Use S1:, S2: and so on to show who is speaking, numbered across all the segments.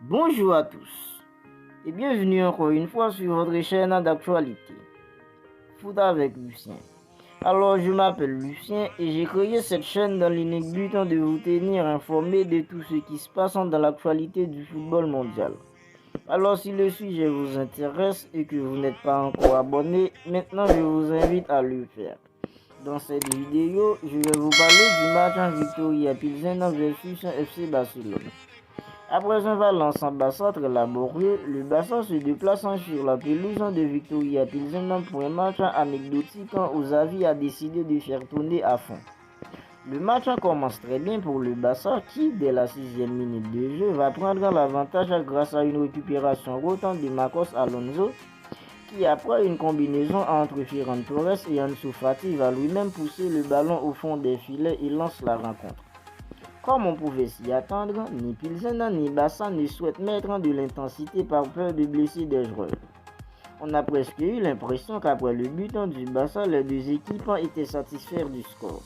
S1: Bonjour à tous et bienvenue encore une fois sur votre chaîne d'actualité Foot avec Lucien. Alors je m'appelle Lucien et j'ai créé cette chaîne dans l'unique but de vous tenir informé de tout ce qui se passe dans l'actualité du football mondial. Alors si le sujet vous intéresse et que vous n'êtes pas encore abonné, maintenant je vous invite à le faire. Dans cette vidéo, je vais vous parler du match en Victoria Pilsen versus FC Barcelone. Après un Valence en Barça très laborieux, le Barça se déplace sur la pelouse de Victoria Pilsen pour un match anecdotique quand Xavi a décidé de faire tourner à fond. Le match commence très bien pour le Barça qui, dès la 6e minute de jeu, va prendre l'avantage grâce à une récupération rotante de Marcos Alonso qui, après une combinaison entre Ferran Torres et Ansu Fati, va lui-même pousser le ballon au fond des filets et lance la rencontre. Comme on pouvait s'y attendre, ni Pilsen ni Barça ne souhaitent mettre de l'intensité par peur de blesser des joueurs. On a presque eu l'impression qu'après le but du Barça, les deux équipes étaient satisfaits du score.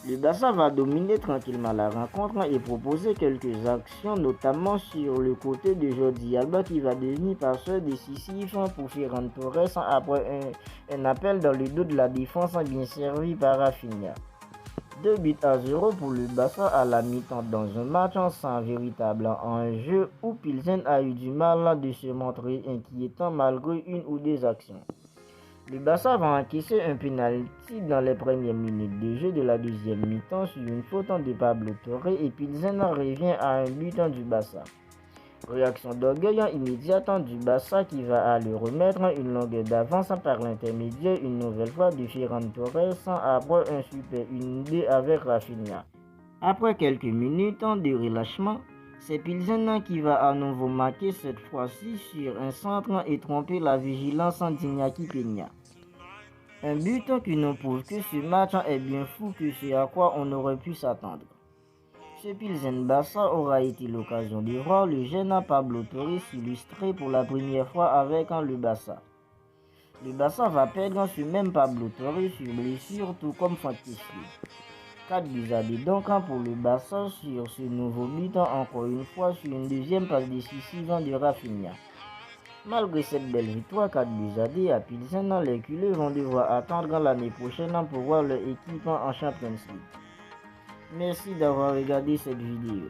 S1: Le Barça va dominer tranquillement la rencontre et proposer quelques actions, notamment sur le côté de Jordi Alba qui va devenir passeur décisif pour Ferran Torres après un appel dans le dos de la défense bien servi par Rafinha. 2-0 pour le Barça à la mi-temps dans un match sans véritable enjeu où Pilsen a eu du mal de se montrer inquiétant malgré une ou deux actions. Le Barça va encaisser un penalty dans les premières minutes de jeu de la deuxième mi-temps sur une faute de Pablo Torre et Pilsen revient à un but du Barça. Réaction d'orgueil immédiate du Barça qui va aller remettre une longueur d'avance par l'intermédiaire une nouvelle fois de Ferran Torres après un super 1-2 avec Rafinha. Après quelques minutes de relâchement, c'est Pilsen qui va à nouveau marquer cette fois-ci sur un centre et tromper la vigilance d'Iñaki Peña. Un but qui nous prouve que ce match est bien fou que ce à quoi on aurait pu s'attendre. Ce Pilsen Barça aura été l'occasion de voir le jeune Pablo Torre s'illustrer pour la première fois avec le Barça. Le Barça va perdre ce même Pablo Torre sur blessure tout comme Fantissi. 4-2 donc pour le Barça sur ce nouveau but encore une fois sur une deuxième passe décisive de Rafinha. Malgré cette belle victoire 4-2 à Pilsen, les culés vont devoir attendre l'année prochaine pour voir leur équipe en Champions League. Merci d'avoir regardé cette vidéo.